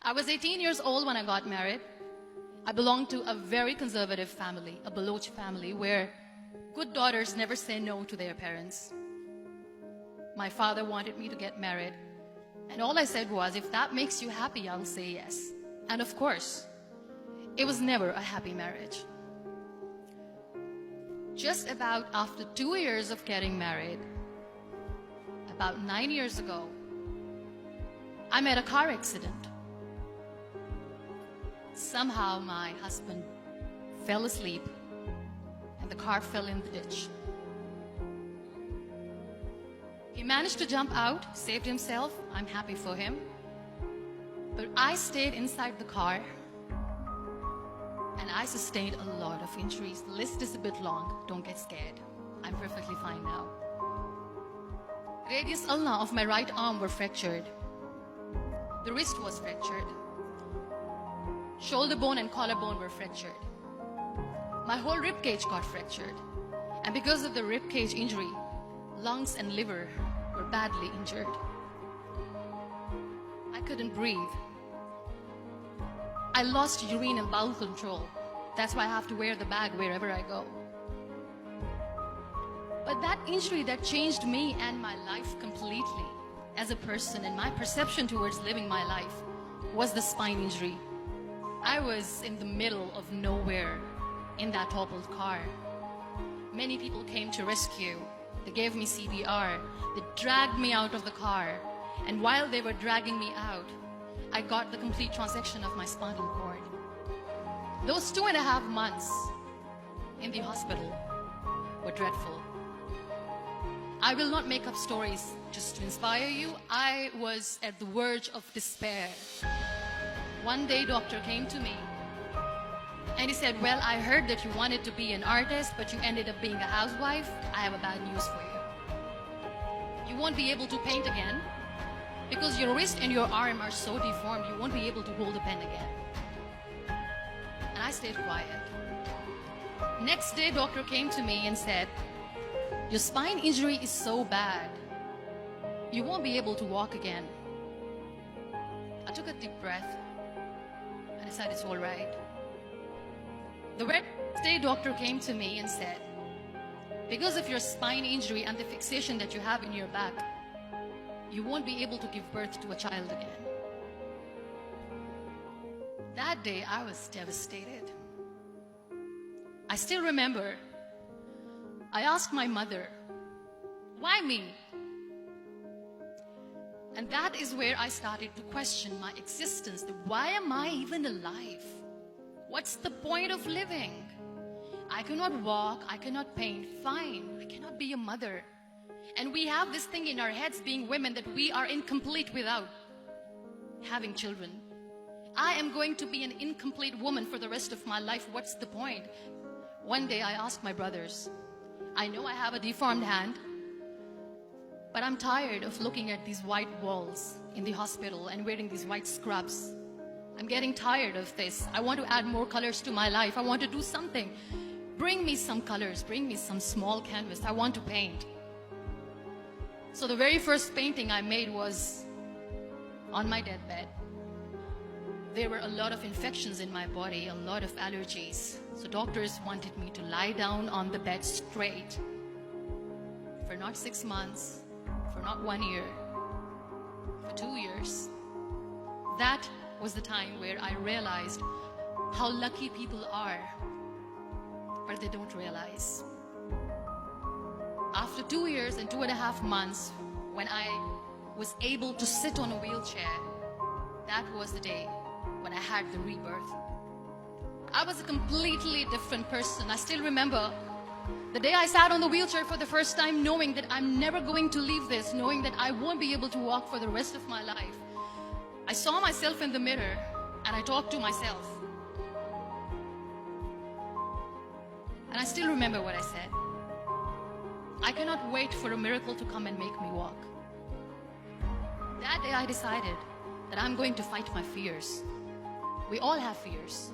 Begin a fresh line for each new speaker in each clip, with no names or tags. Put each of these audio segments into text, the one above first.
I was 18 years old when I got married. I belonged to a very conservative family, a Baloch family, where good daughters never say no to their parents. My father wanted me to get married, and all I said was, if that makes you happy, I'll say yes. And of course, it was never a happy marriage. Just about after 2 years of getting married, about 9 years ago, I met a car accident. Somehow my husband fell asleep and the car fell in the ditch. He managed to jump out, saved himself. I'm happy for him. But I stayed inside the car and I sustained a lot of injuries. The list is a bit long. Don't get scared. I'm perfectly fine now. Radius ulna of my right arm were fractured. The wrist was fractured. Shoulder bone and collarbone were fractured. My whole rib cage got fractured. And because of the rib cage injury, lungs and liver were badly injured. I couldn't breathe. I lost urine and bowel control. That's why I have to wear the bag wherever I go. But that injury that changed me and my life completely as a person and my perception towards living my life was the spine injury. I was in the middle of nowhere in that toppled car. Many people came to rescue. They gave me CPR. They dragged me out of the car. And while they were dragging me out, I got the complete transection of my spinal cord. Those 2.5 months in the hospital were dreadful. I will not make up stories just to inspire you. I was at the verge of despair. One day, doctor came to me and he said, well, I heard that you wanted to be an artist, but you ended up being a housewife. I have a bad news for you. You won't be able to paint again because your wrist and your arm are so deformed, you won't be able to hold a pen again. And I stayed quiet. Next day, doctor came to me and said, your spine injury is so bad, you won't be able to walk again. I took a deep breath and I said, it's all right. The next day, doctor came to me and said, because of your spine injury and the fixation that you have in your back, you won't be able to give birth to a child again. That day, I was devastated. I still remember, I asked my mother, why me? And that is where I started to question my existence. Why am I even alive? What's the point of living? I cannot walk, I cannot paint, fine. I cannot be a mother. And we have this thing in our heads, being women, that we are incomplete without having children. I am going to be an incomplete woman for the rest of my life. What's the point? One day I asked my brothers, I know I have a deformed hand, but I'm tired of looking at these white walls in the hospital and wearing these white scrubs. I'm getting tired of this. I want to add more colors to my life. I want to do something. Bring me some colors. Bring me some small canvas. I want to paint. So the very first painting I made was on my deathbed. There were a lot of infections in my body, a lot of allergies. So doctors wanted me to lie down on the bed straight for not 6 months, for not 1 year, for 2 years. That was the time where I realized how lucky people are, but they don't realize. After 2 years and 2.5 months, when I was able to sit on a wheelchair, that was the day when I had the rebirth. I was a completely different person. I still remember the day I sat on the wheelchair for the first time, knowing that I'm never going to leave this, knowing that I won't be able to walk for the rest of my life. I saw myself in the mirror and I talked to myself. And I still remember what I said. I cannot wait for a miracle to come and make me walk. That day I decided that I'm going to fight my fears. We all have fears.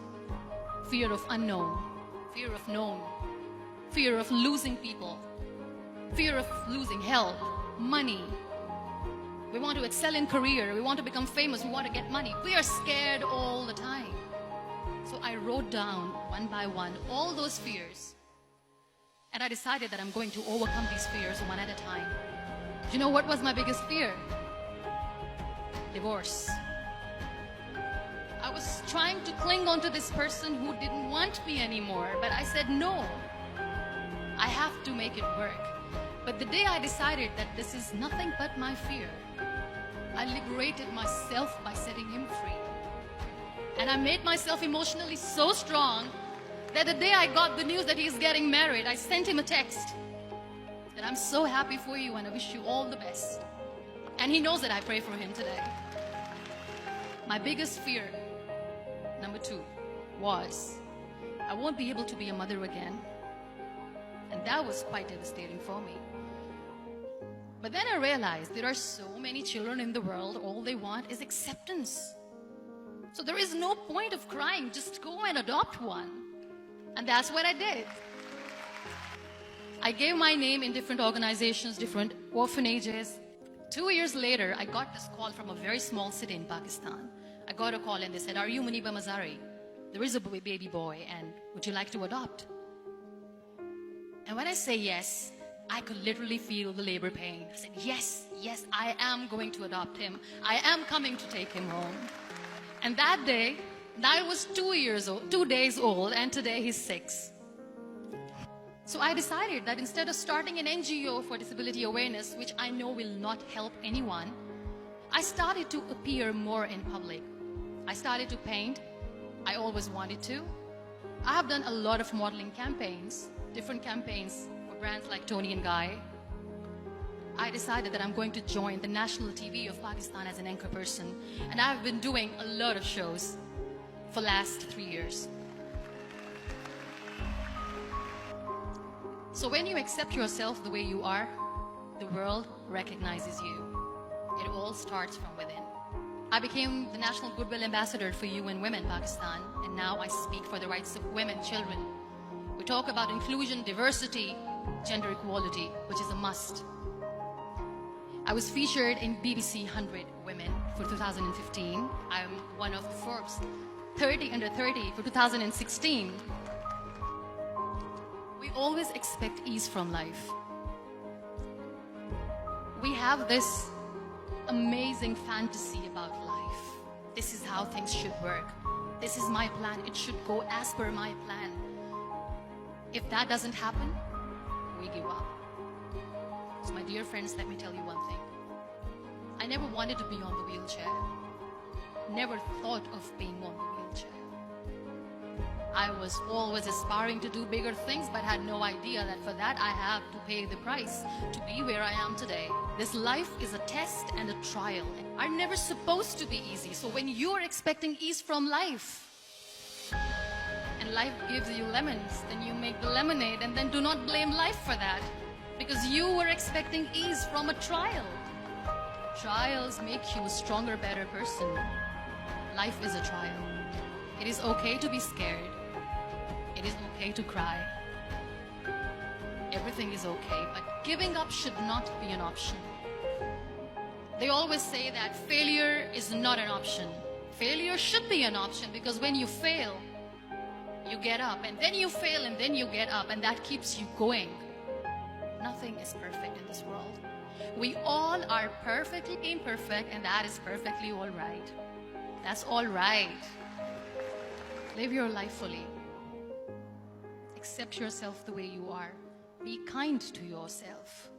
Fear of unknown, fear of known, fear of losing people, fear of losing health, money, We want to excel in career. We want to become famous. We want to get money. We are scared all the time. So I wrote down one by one all those fears. And I decided that I'm going to overcome these fears one at a time. Do you know what was my biggest fear? Divorce. I was trying to cling on to this person who didn't want me anymore, but I said no. I have to make it work. But the day I decided that this is nothing but my fear, I liberated myself by setting him free. And I made myself emotionally so strong that the day I got the news that he's getting married, I sent him a text that I'm so happy for you and I wish you all the best. And he knows that I pray for him today. My biggest fear, number 2, was I won't be able to be a mother again. And that was quite devastating for me. But then I realized there are so many children in the world, all they want is acceptance. So there is no point of crying, just go and adopt one. And that's what I did. I gave my name in different organizations, different orphanages. 2 years later, I got this call from a very small city in Pakistan. I got a call and they said, "Are you Muniba Mazari? There is a baby boy and would you like to adopt?" And when I say yes, I could literally feel the labor pain. I said, yes, I am going to adopt him. I am coming to take him home. And that day, I was 2 days old, and today he's 6. So I decided that instead of starting an NGO for disability awareness, which I know will not help anyone, I started to appear more in public. I started to paint. I always wanted to. I have done a lot of modeling campaigns, different campaigns for brands like Tony and Guy. I decided that I'm going to join the national TV of Pakistan as an anchor person. And I've been doing a lot of shows for the last 3 years. So when you accept yourself the way you are, the world recognizes you. It all starts from within. I became the National Goodwill Ambassador for UN Women Pakistan, and now I speak for the rights of women, children. We talk about inclusion, diversity, gender equality, which is a must. I was featured in BBC 100 Women for 2015. I'm one of the Forbes 30 under 30 for 2016. We always expect ease from life. We have this amazing fantasy about life. This is how things should work. This is my plan. It should go as per my plan. If that doesn't happen, we give up. So my dear friends, let me tell you one thing. I never wanted to be on the wheelchair. Never thought of being on the wheelchair. I was always aspiring to do bigger things, but had no idea that for that I have to pay the price to be where I am today. This life is a test and a trial. Are never supposed to be easy. So when you are expecting ease from life, and life gives you lemons, then you make the lemonade, and then do not blame life for that, because you were expecting ease from a trial. Trials make you a stronger, better person. Life is a trial. It is okay to be scared. It is okay to cry. Everything is okay, but giving up should not be an option. They always say that failure is not an option. Failure should be an option, because when you fail, you get up, and then you fail, and then you get up, and that keeps you going. Nothing is perfect in this world. We all are perfectly imperfect, and that is perfectly all right. That's all right. Live your life fully. Accept yourself the way you are. Be kind to yourself.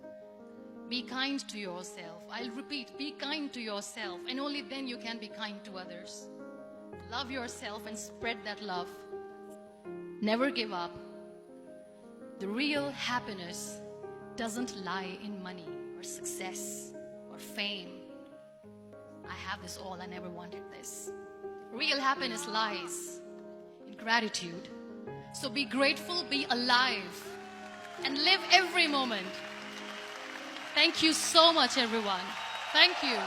Be kind to yourself. I'll repeat, be kind to yourself, and only then you can be kind to others. Love yourself and spread that love. Never give up. The real happiness doesn't lie in money or success or fame. I have this all, I never wanted this. Real happiness lies in gratitude. So be grateful, be alive, and live every moment. Thank you so much, everyone. Thank you.